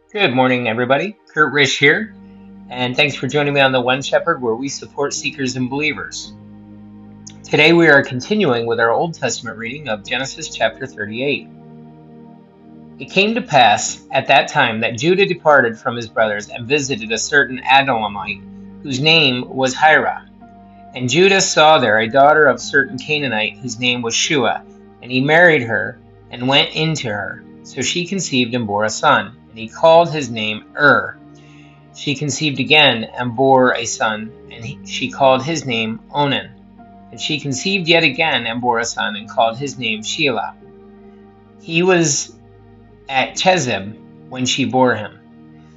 Good morning, everybody. Kurt Risch here, and thanks for joining me on the One Shepherd, where we support seekers and believers. Today we are continuing with our Old Testament reading of Genesis chapter 38. It came to pass at that time that Judah departed from his brothers and visited a certain Adullamite, whose name was Hira. And Judah saw there a daughter of a certain Canaanite, whose name was Shua, and he married her and went into her. So she conceived and bore a son, and he called his name She conceived again and bore a son, and she called his name Onan. And she conceived yet again and bore a son, and called his name Shelah. He was at Chezib when she bore him.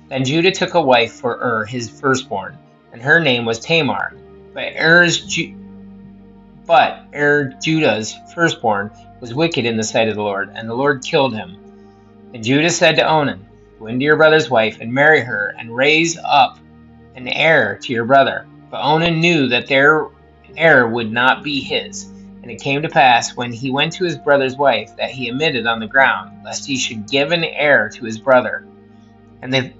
Then Judah took a wife for his firstborn, and her name was Tamar. But Judah's firstborn was wicked in the sight of the Lord, and the Lord killed him. And Judah said to Onan, "Go into your brother's wife and marry her, and raise up an heir to your brother." But Onan knew that their heir would not be his. And it came to pass, when he went to his brother's wife, that he emitted on the ground, lest he should give an heir to his brother. And the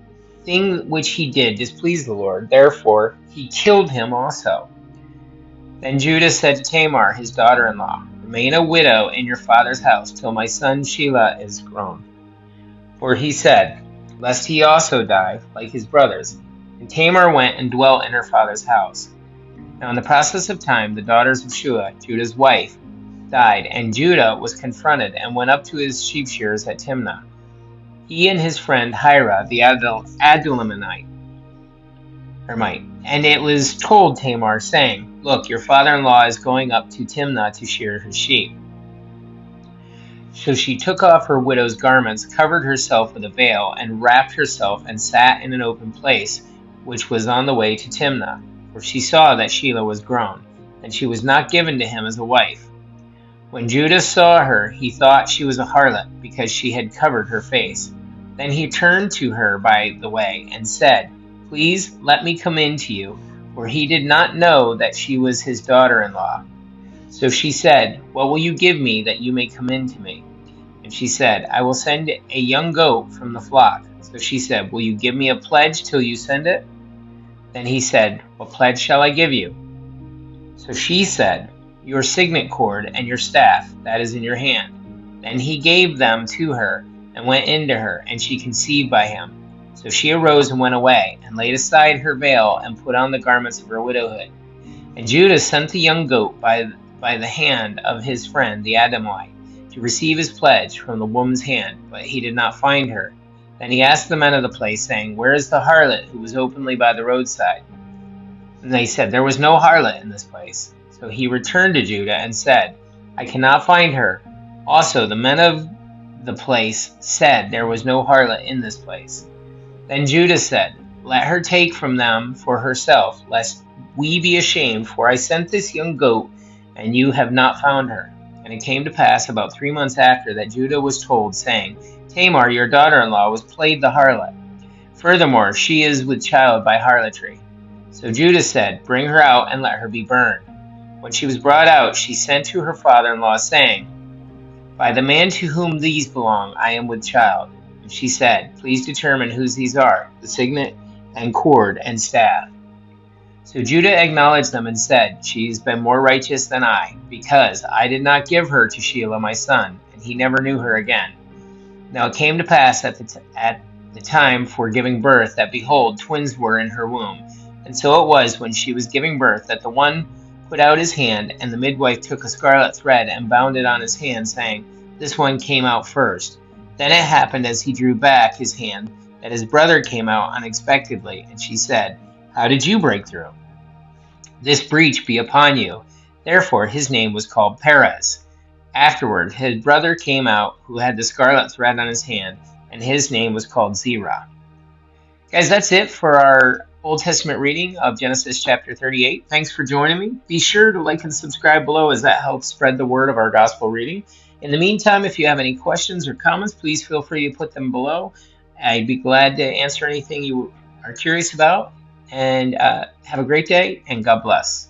thing which he did displeased the Lord, therefore he killed him also. Then Judah said to Tamar, his daughter-in-law, "Remain a widow in your father's house till my son Shelah is grown." For he said, lest he also die, like his brothers. And Tamar went and dwelt in her father's house. Now in the process of time, the daughters of Shua, Judah's wife, died, and Judah was confronted and went up to his sheep shearers at Timnah, he and his friend Hira, the Adullamite. And it was told Tamar, saying, "Look, your father-in-law is going up to Timnah to shear his sheep." So she took off her widow's garments, covered herself with a veil, and wrapped herself, and sat in an open place, which was on the way to Timnah. For she saw that Shelah was grown, and she was not given to him as a wife. When Judah saw her, he thought she was a harlot, because she had covered her face. Then he turned to her by the way, and said, "Please let me come in to you," for he did not know that she was his daughter-in-law. So she said, "What will you give me that you may come in to me?" And she said, "I will send a young goat from the flock." So she said, "Will you give me a pledge till you send it?" Then he said, "What pledge shall I give you?" So she said, "Your signet cord and your staff that is in your hand." Then he gave them to her and went into her, and she conceived by him. So she arose and went away, and laid aside her veil, and put on the garments of her widowhood. And Judah sent the young goat by the hand of his friend the Adamite, to receive his pledge from the woman's hand, but he did not find her. Then he asked the men of the place, saying, "Where is the harlot who was openly by the roadside?" And they said, "There was no harlot in this place." So he returned to Judah and said, "I cannot find her." Also the men of the place said, "There was no harlot in this place." Then Judah said, "Let her take from them for herself, lest we be ashamed, for I sent this young goat, and you have not found her." And it came to pass about 3 months after that Judah was told, saying, "Tamar, your daughter-in-law, was played the harlot. Furthermore, she is with child by harlotry." So Judah said, "Bring her out and let her be burned." When she was brought out, she sent to her father-in-law, saying, "By the man to whom these belong, I am with child." And she said, "Please determine whose these are, the signet and cord and staff." So Judah acknowledged them and said, "She has been more righteous than I, because I did not give her to Shelah my son," and he never knew her again. Now it came to pass at the time for giving birth, that behold, twins were in her womb. And so it was, when she was giving birth, that the one put out his hand, and the midwife took a scarlet thread and bound it on his hand, saying, "This one came out first." Then it happened, as he drew back his hand, that his brother came out unexpectedly, and she said, "How did you break through? This breach be upon you." Therefore his name was called Perez. Afterward his brother came out, who had the scarlet thread on his hand, and his name was called Zerah. Guys, that's it for our Old Testament reading of Genesis chapter 38. Thanks for joining me. Be sure to like and subscribe below, as that helps spread the word of our gospel reading. In the meantime, if you have any questions or comments, please feel free to put them below. I'd be glad to answer anything you are curious about. And have a great day, and God bless.